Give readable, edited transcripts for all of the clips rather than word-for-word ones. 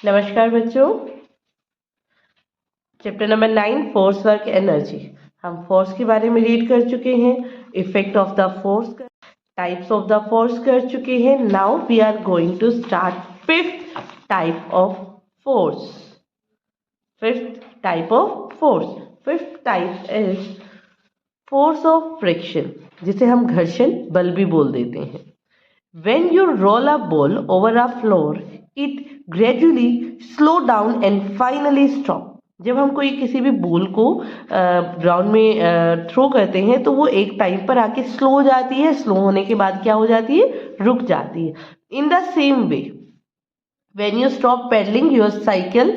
नमस्कार बच्चों। Chapter number 9 force work energy. हम फोर्स के बारे में रीड कर चुके हैं, effect of the force, types of the force कर चुके हैं। Now we are going to start fifth type of force. Fifth type of force, fifth type is force of friction, जिसे हम घर्षण बल भी बोल देते हैं। When you roll a ball over a floor, it gradually slow down and finally stop. जब हम कोई किसी भी बॉल को ग्राउंड में थ्रो करते हैं तो वो एक टाइम पर आके स्लो हो जाती है, स्लो होने के बाद क्या हो जाती है, रुक जाती है। In the same way when you stop pedaling your cycle,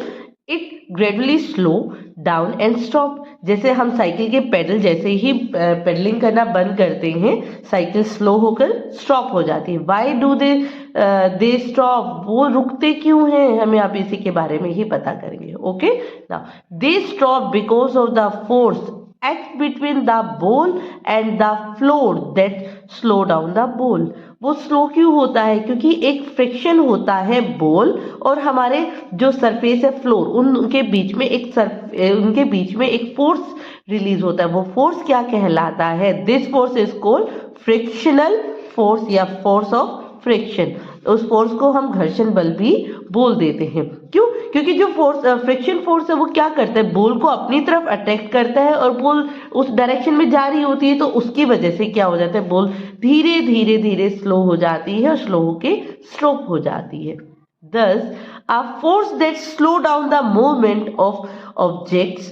it gradually slow down and stop. जैसे हम साइकिल के पेडल जैसे ही पेडलिंग करना बंद करते हैं, साइकिल स्लो होकर स्टॉप हो जाती है। Why do they stop? वो रुकते क्यों हैं, हमें आप इसी के बारे में ही पता करेंगे। Okay, now they stop because of the force act between the ball and the floor that slow down the ball. वो स्लो क्यों होता है? क्योंकि एक फ्रिक्शन होता है बॉल और हमारे जो सरफेस है फ्लोर, उनके बीच में एक फोर्स रिलीज होता है। वो फोर्स क्या कहलाता है? This force is called frictional force या फोर्स ऑफ फ्रिक्शन। उस फोर्स को हम घर्षण बल भी बोल देते हैं। क्यों? क्योंकि जो फोर्स फ्रिक्शन फोर्स है वो क्या करता है, बॉल को अपनी तरफ अट्रैक्ट करता है और बॉल उस डायरेक्शन में जा रही होती है, तो उसकी वजह से क्या हो जाता है, बॉल धीरे धीरे धीरे स्लो हो जाती है और स्लो होके स्टॉप हो जाती है। Thus, a force that slow down the movement of objects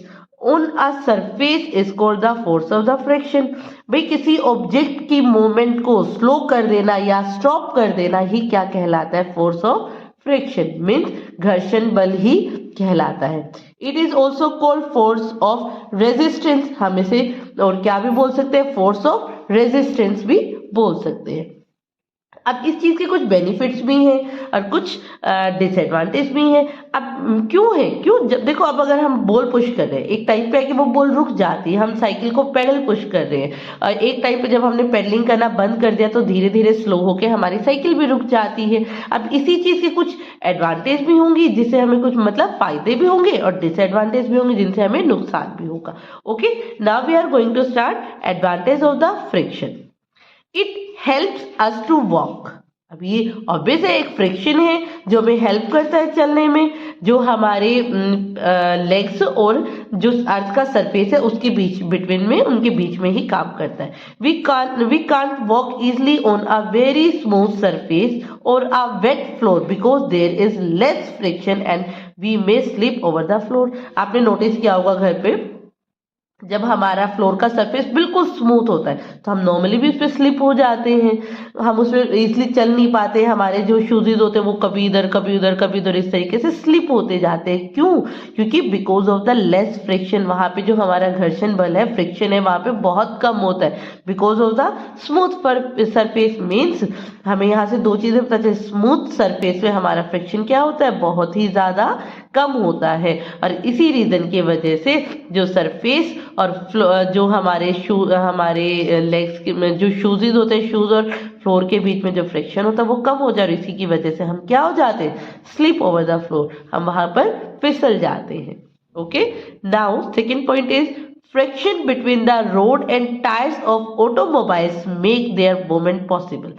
on a surface is called the force of the friction. भाई किसी ऑब्जेक्ट की मूवमेंट को स्लो कर देना या स्टॉप कर देना ही क्या कहलाता है? फोर्स ऑफ फ्रिक्शन, मीन्स घर्षण बल ही कहलाता है। It is also called force of resistance. हम इसे और क्या भी बोल सकते हैं? फोर्स ऑफ रेजिस्टेंस भी बोल सकते हैं। अब इस चीज के कुछ बेनिफिट्स भी हैं और कुछ डिसएडवांटेज भी हैं। अब क्यों है? जब देखो, अब अगर हम बॉल पुश कर रहे हैं, एक टाइम पे है कि वो बॉल रुक जाती है, हम साइकिल को पेडल पुश कर रहे हैं, और एक टाइम पे जब हमने पेडलिंग करना बंद कर दिया तो धीरे धीरे स्लो होके हमारी साइकिल भी रुक जाती है। अब इसी चीज के कुछ एडवांटेज भी होंगी जिससे हमें कुछ मतलब फायदे भी होंगे और डिसएडवांटेज भी होंगे जिनसे हमें नुकसान भी होगा। Okay, now we are going to start advantage of the friction. It helps us to walk. अब ये ऑब्वियस है, एक फ्रिक्शन है जो हमें हेल्प करता है चलने में, जो हमारे लेग्स और जो अर्थ का सरफेस है उसके उनके बीच में ही काम करता है। We can't walk easily on a very smooth surface और a wet floor because there is less friction and we may slip over the floor. आपने नोटिस किया होगा घर पे, जब हमारा फ्लोर का सरफेस बिल्कुल स्मूथ होता है तो हम नॉर्मली भी उस पर स्लिप हो जाते हैं, हम उस पर इजली चल नहीं पाते। हमारे जो शूजेज होते हैं वो कभी इधर कभी उधर कभी उधर इस तरीके से स्लिप होते जाते हैं। क्यों? क्योंकि because of the less friction, वहां पे जो हमारा घर्षण बल है, फ्रिक्शन है, वहां पे बहुत कम होता है। Because of the smooth surface means हमें यहाँ से दो चीजें पता चलती। स्मूथ सरफेस में हमारा फ्रिक्शन क्या होता है? बहुत ही ज्यादा कम होता है। और इसी रीजन की वजह से जो सरफेस और जो हमारे लेग्स के जो शूजेज होते हैं, शूज और फ्लोर के बीच में जो फ्रिक्शन होता है वो कम हो जाए, और इसी की वजह से हम क्या हो जाते हैं? स्लिप ओवर द फ्लोर, हम वहां पर फिसल जाते हैं। Okay, now second point is friction between the road and tyres of automobiles make their movement possible.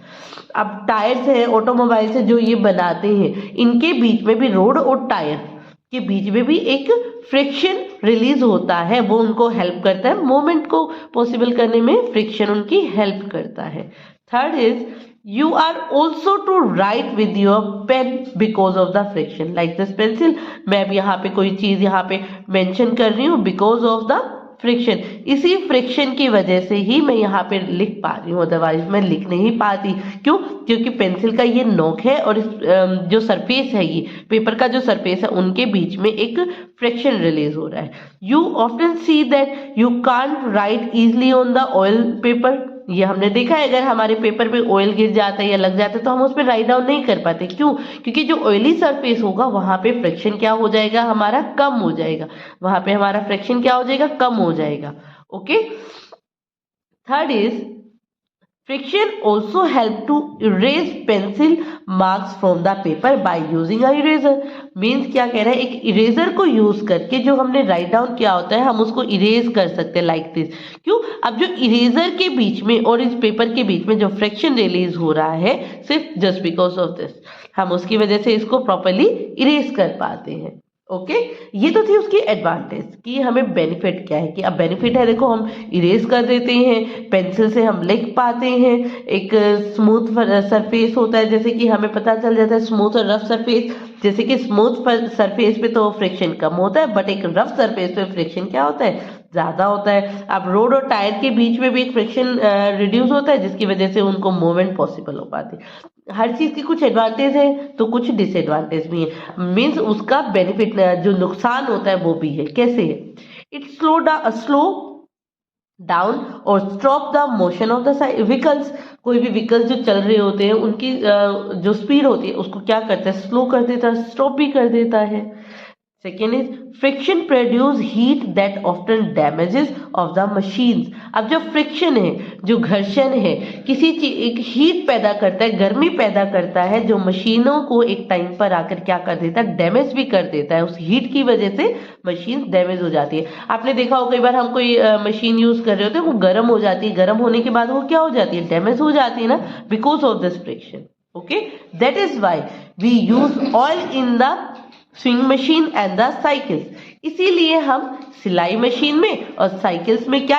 अब टायर्स है ऑटोमोबाइल से जो ये बनाते हैं, इनके बीच में भी, रोड और टायर के बीच में भी एक फ्रिक्शन रिलीज होता है, वो उनको हेल्प करता है मूवमेंट को पॉसिबल करने में, फ्रिक्शन उनकी हेल्प करता है। Third is you are also to write with your pen because of the friction, like this pencil. मैं अब यहाँ पे कोई चीज यहाँ पे मेंशन कर रही हूँ बिकॉज ऑफ द फ्रिक्शन, इसी फ्रिक्शन की वजह से ही मैं यहाँ पे लिख पा रही हूँ, अदरवाइज मैं लिख नहीं पाती। क्यों? क्योंकि पेंसिल का ये नोक है और जो सरफेस है, ये पेपर का जो सरफेस है, उनके बीच में एक फ्रिक्शन रिलीज हो रहा है। You often see that you can't right easily on the oil paper. ये हमने देखा है, अगर हमारे पेपर पे ऑयल गिर जाता है या लग जाता है तो हम उस पर राइट डाउन नहीं कर पाते। क्यों? क्योंकि जो ऑयली सरफेस होगा वहां पे फ्रिक्शन क्या हो जाएगा? हमारा कम हो जाएगा। वहां पे हमारा फ्रिक्शन क्या हो जाएगा? कम हो जाएगा। Okay, third is friction also help to erase pencil marks from the paper by using a eraser. Means क्या कह रहा है, एक इरेजर को यूज करके जो हमने राइट डाउन किया होता है हम उसको इरेज कर सकते हैं लाइक दिस। क्यों? अब जो इरेजर के बीच में और इस पेपर के बीच में जो फ्रिक्शन रिलीज हो रहा है सिर्फ जस्ट बिकॉज ऑफ दिस, हम उसकी वजह से इसको प्रॉपरली इरेज कर पाते हैं। ओके ये तो थी उसकी एडवांटेज कि हमें बेनिफिट क्या है, कि अब बेनिफिट है देखो हम इरेज कर देते हैं, पेंसिल से हम लिख पाते हैं, एक स्मूथ सरफेस होता है, जैसे कि हमें पता चल जाता है स्मूथ और रफ सरफेस। जैसे कि स्मूथ सरफेस पे तो फ्रिक्शन कम होता है, बट एक रफ सरफेस पे फ्रिक्शन क्या होता है, ज्यादा होता है। अब रोड और टायर के बीच में भी एक फ्रिक्शन रिड्यूस होता है, जिसकी वजह से उनको मूवमेंट पॉसिबल हो पाती है। हर चीज की कुछ एडवांटेज है तो कुछ डिसएडवांटेज भी है। मीन्स उसका बेनिफिट जो नुकसान होता है वो भी है। कैसे है? इट स्लो डाउन और stop the motion of the vehicles. कोई भी व्हीकल्स जो चल रहे होते हैं उनकी जो स्पीड होती है उसको क्या करता है, स्लो कर देता है, स्टॉप भी कर देता है। Second is friction produce heat that often damages of the machines. अब जो फ्रिक्शन है, जो घर्षण है, किसी चीज एक हीट पैदा करता है, गर्मी पैदा करता है, जो मशीनों को एक टाइम पर आकर क्या कर देता है, डैमेज भी कर देता है। उस हीट की वजह से मशीन डैमेज हो जाती है। आपने देखा हो कई बार हम कोई मशीन यूज कर रहे होते हैं, वो गर्म हो जाती है, गर्म होने के बाद वो क्या हो जाती है, डैमेज हो जाती है ना, because of this friction. Okay that is why we use oil in the sewing machine and the cycles. इसीलिए हम सिलाई मशीन में और साइकिल्स में क्या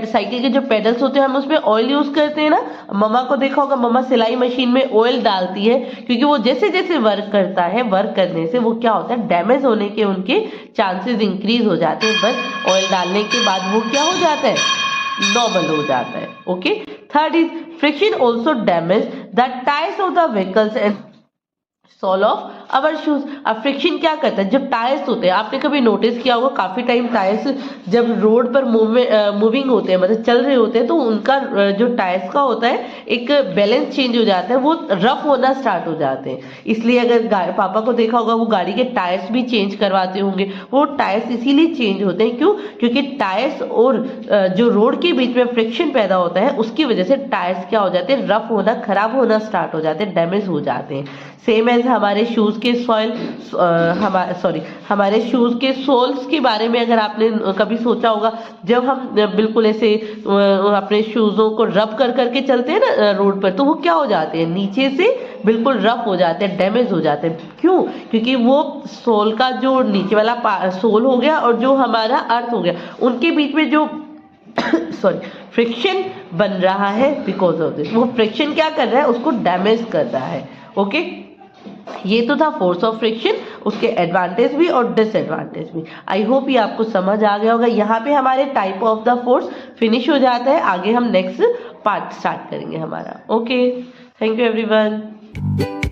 साइकिल के जो पेडल्स होते हैं हम उसमें ऑयल यूज करते हैं ना। मम्मा को देखा होगा, मम्मा सिलाई मशीन में ऑयल डालती है, क्योंकि वो जैसे जैसे वर्क करता है, वर्क करने से वो क्या होता है, डैमेज होने के उनके चांसेस इंक्रीज हो जाते हैं। बस ऑयल डालने के बाद वो क्या हो जाता है, नॉर्मल हो जाता है। Okay third is friction also damage the tyres of the vehicles and sole of our shoes. अब फ्रिक्शन क्या करता है, जब टायर्स होते हैं, आपने कभी नोटिस किया होगा काफी टाइम टायर्स जब रोड पर मूविंग होते हैं, मतलब चल रहे होते हैं, तो उनका जो टायर्स का होता है एक बैलेंस चेंज हो जाता है, वो रफ होना स्टार्ट हो जाते हैं। इसलिए अगर पापा को देखा होगा वो गाड़ी के टायर्स भी चेंज करवाते होंगे। वो टायर्स इसीलिए चेंज होते हैं, क्यों? क्योंकि टायर्स और जो रोड के बीच में फ्रिक्शन पैदा होता है उसकी वजह से टायर्स क्या हो जाते हैं, रफ होना, खराब होना स्टार्ट हो जाते हैं, डैमेज हो जाते हैं। सेम एज हमारे शूज के हमारे शूज के सोल्स के बारे में अगर आपने कभी सोचा होगा, जब हम बिल्कुल ऐसे अपने शूजों को रब कर करके चलते हैं ना रोड पर, तो वो क्या हो जाते हैं, नीचे से बिल्कुल रफ हो जाते हैं, डैमेज हो जाते हैं। क्यों? क्योंकि वो सोल का जो नीचे वाला सोल हो गया और जो हमारा अर्थ हो गया, उनके बीच में जो फ्रिक्शन बन रहा है, बिकॉज ऑफ दिस वो फ्रिक्शन क्या कर रहा है, उसको डैमेज कर रहा है। ओके ये तो था फोर्स ऑफ फ्रिक्शन, उसके एडवांटेज भी और डिसएडवांटेज भी। आई होप ये आपको समझ आ गया होगा। यहाँ पे हमारे type of the force finish हो जाता है, आगे हम नेक्स्ट पार्ट स्टार्ट करेंगे हमारा। Okay thank you everyone.